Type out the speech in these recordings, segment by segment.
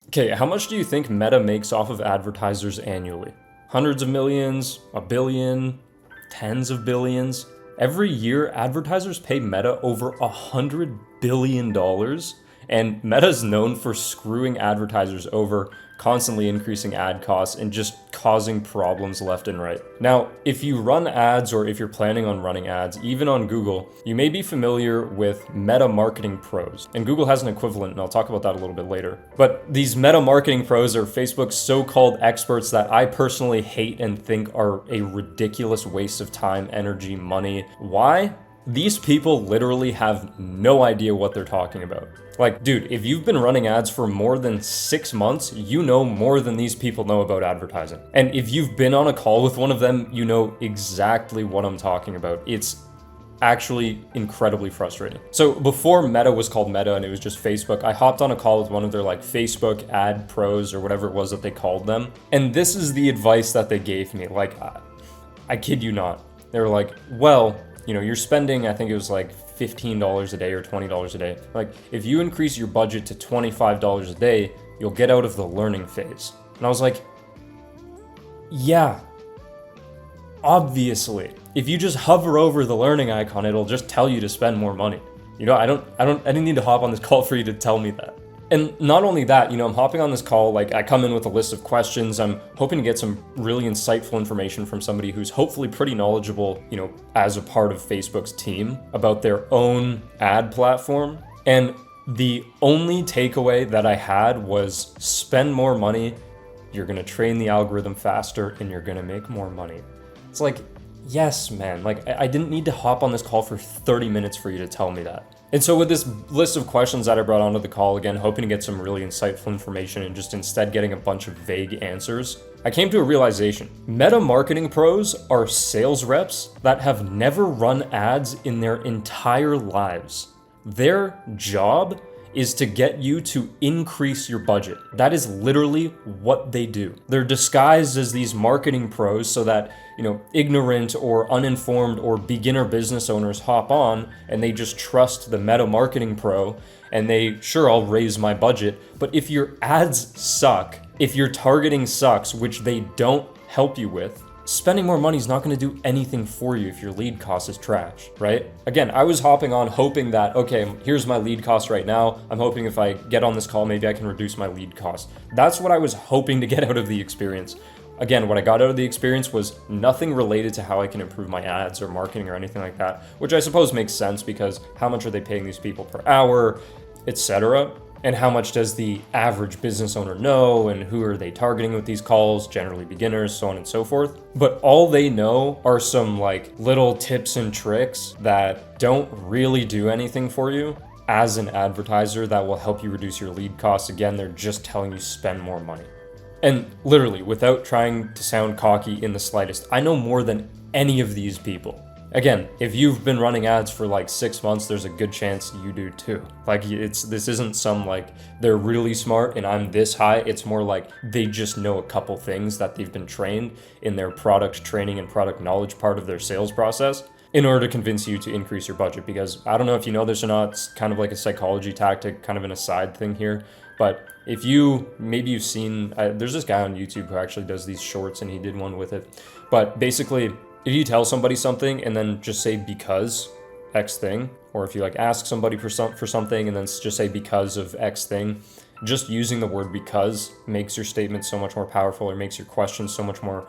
Okay, how much do you think Meta makes off of advertisers annually? Hundreds of millions, a billion, tens of billions? Every year, advertisers pay Meta over $100 billion, and Meta's known for screwing advertisers over, constantly increasing ad costs, and just causing problems left and right. Now, if you run ads or if you're planning on running ads, even on Google, you may be familiar with Meta Marketing Pros. And Google has an equivalent, and I'll talk about that a little bit later. But these Meta Marketing Pros are Facebook's so-called experts that I personally hate and think are a ridiculous waste of time, energy, money. Why? These people literally have no idea what they're talking about. Like, dude, if you've been running ads for more than 6 months, you know more than these people know about advertising. And if you've been on a call with one of them, you know exactly what I'm talking about. It's actually incredibly frustrating. So before Meta was called Meta and it was just Facebook, I hopped on a call with one of their like Facebook ad pros or whatever it was that they called them. And this is the advice that they gave me. Like, I kid you not. They were like, well, you know, you're spending, I think it was like $15 a day or $20 a day. Like, if you increase your budget to $25 a day, you'll get out of the learning phase. And I was like, yeah, obviously. If you just hover over the learning icon, it'll just tell you to spend more money. You know, I didn't need to hop on this call for you to tell me that. And not only that, you know, I'm hopping on this call, like I come in with a list of questions. I'm hoping to get some really insightful information from somebody who's hopefully pretty knowledgeable, you know, as a part of Facebook's team about their own ad platform. And the only takeaway that I had was spend more money, you're gonna train the algorithm faster, and you're gonna make more money. It's like, yes, man, like I didn't need to hop on this call for 30 minutes for you to tell me that. And so with this list of questions that I brought onto the call, again, hoping to get some really insightful information and just instead getting a bunch of vague answers, I came to a realization. Meta Marketing Pros are sales reps that have never run ads in their entire lives. Their job is to get you to increase your budget. That is literally what they do. They're disguised as these marketing pros so that, you know, ignorant or uninformed or beginner business owners hop on and they just trust the Meta Marketing Pro and they, sure, I'll raise my budget. But if your ads suck, if your targeting sucks, which they don't help you with, spending more money is not going to do anything for you if your lead cost is trash, right? Again, I was hopping on hoping that, okay, here's my lead cost right now. I'm hoping if I get on this call, maybe I can reduce my lead cost. That's what I was hoping to get out of the experience. Again, what I got out of the experience was nothing related to how I can improve my ads or marketing or anything like that, which I suppose makes sense because how much are they paying these people per hour, etc. And how much does the average business owner know, and who are they targeting with these calls, generally beginners, so on and so forth. But all they know are some like little tips and tricks that don't really do anything for you as an advertiser that will help you reduce your lead costs. Again, they're just telling you spend more money. And literally, without trying to sound cocky in the slightest, I know more than any of these people. Again, if you've been running ads for like 6 months, there's a good chance you do too. Like this isn't some like they're really smart and I'm this high. It's more like they just know a couple things that they've been trained in their product training and product knowledge part of their sales process in order to convince you to increase your budget. Because I don't know if you know this or not, it's kind of like a psychology tactic, kind of an aside thing here. But if maybe you've seen, there's this guy on YouTube who actually does these shorts and he did one with it. But basically, if you tell somebody something and then just say because X thing, or if you like ask somebody for something and then just say because of X thing, just using the word because makes your statement so much more powerful or makes your question so much more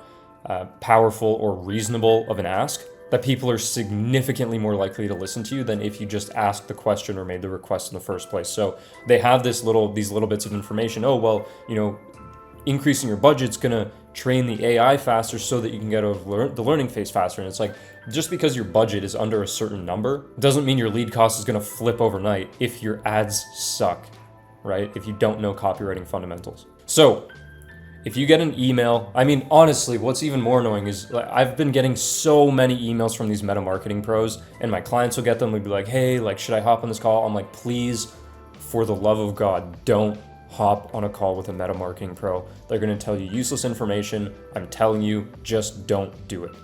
powerful or reasonable of an ask that people are significantly more likely to listen to you than if you just asked the question or made the request in the first place. So they have these little bits of information. Oh, well, you know, increasing your budget's gonna train the AI faster so that you can get over the learning phase faster. And it's like, just because your budget is under a certain number doesn't mean your lead cost is gonna flip overnight if your ads suck, right? If you don't know copywriting fundamentals. So if you get an email, I mean, honestly, what's even more annoying is like, I've been getting so many emails from these Meta Marketing Pros and my clients will get them. They'll be like, hey, like, should I hop on this call? I'm like, please, for the love of God, don't hop on a call with a Meta Marketing Pro. They're going to tell you useless information. I'm telling you, just don't do it.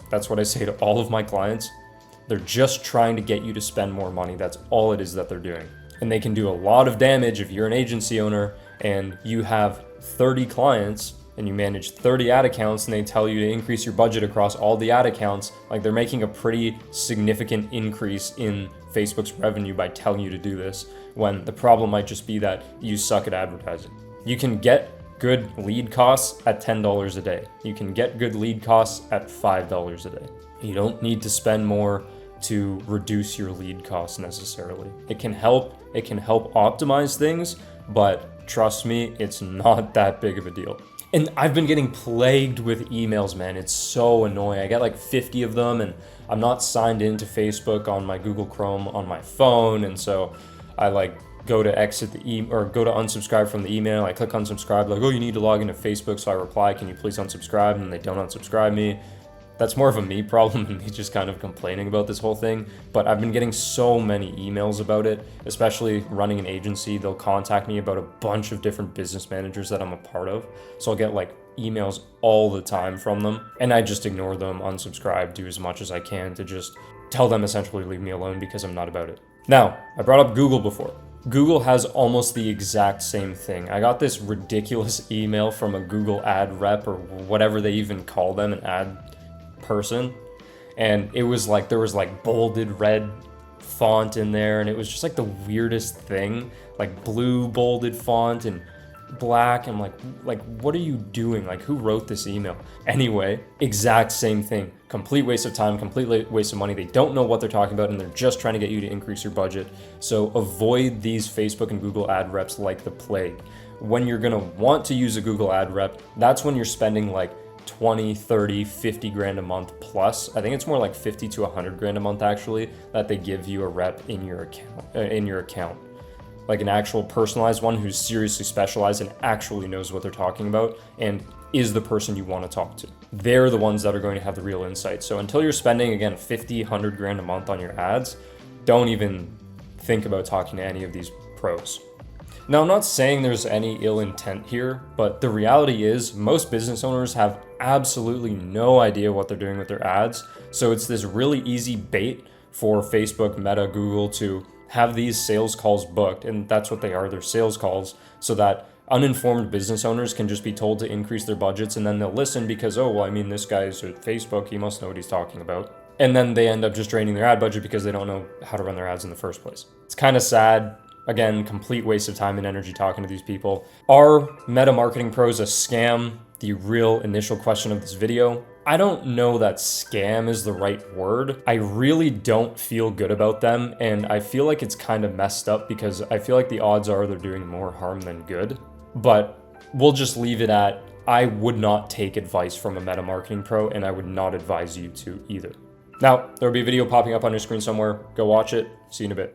That's what I say to all of my clients. They're just trying to get you to spend more money. That's all it is that they're doing. And they can do a lot of damage if you're an agency owner and you have 30 clients and you manage 30 ad accounts and they tell you to increase your budget across all the ad accounts, like they're making a pretty significant increase in Facebook's revenue by telling you to do this, when the problem might just be that you suck at advertising. You can get good lead costs at $10 a day. You can get good lead costs at $5 a day. You don't need to spend more to reduce your lead costs necessarily. It can help optimize things, but trust me, it's not that big of a deal. And I've been getting plagued with emails, man. It's so annoying. I get like 50 of them, and I'm not signed into Facebook on my Google Chrome on my phone, and so I like go to exit the or go to unsubscribe from the email. I click unsubscribe, like, oh, you need to log into Facebook. So I reply, can you please unsubscribe? And they don't unsubscribe me. That's more of a me problem than me just kind of complaining about this whole thing. But I've been getting so many emails about it, especially running an agency. They'll contact me about a bunch of different business managers that I'm a part of. So I'll get like emails all the time from them, and I just ignore them, unsubscribe, do as much as I can to just tell them essentially leave me alone because I'm not about it. Now, I brought up Google before. Google has almost the exact same thing. I got this ridiculous email from a Google ad rep, or whatever they even call them, an ad person, and it was like there was like bolded red font in there, and it was just like the weirdest thing, like blue bolded font and black. I'm like what are you doing? Like, who wrote this email? Anyway, exact same thing. Complete waste of time, complete waste of money. They don't know what they're talking about, and they're just trying to get you to increase your budget. So avoid these Facebook and Google ad reps like the plague. When you're gonna want to use a Google ad rep, that's when you're spending like 20, 30, 50 grand a month plus. I think it's more like 50 to 100 grand a month actually that they give you a rep in your account. Like an actual personalized one who's seriously specialized and actually knows what they're talking about and is the person you want to talk to. They're the ones that are going to have the real insight. So until you're spending, again, 50, 100 grand a month on your ads, don't even think about talking to any of these pros. Now, I'm not saying there's any ill intent here, but the reality is most business owners have absolutely no idea what they're doing with their ads. So it's this really easy bait for Facebook, Meta, Google to have these sales calls booked, and that's what they are, they're sales calls, so that uninformed business owners can just be told to increase their budgets, and then they'll listen because, oh, well, I mean, this guy's at Facebook, he must know what he's talking about. And then they end up just draining their ad budget because they don't know how to run their ads in the first place. It's kind of sad. Again, complete waste of time and energy talking to these people. Are Meta marketing pros a scam? The real initial question of this video. I don't know that scam is the right word. I really don't feel good about them, and I feel like it's kind of messed up because I feel like the odds are they're doing more harm than good. But we'll just leave it at, I would not take advice from a Meta marketing pro, and I would not advise you to either. Now, there'll be a video popping up on your screen somewhere. Go watch it. See you in a bit.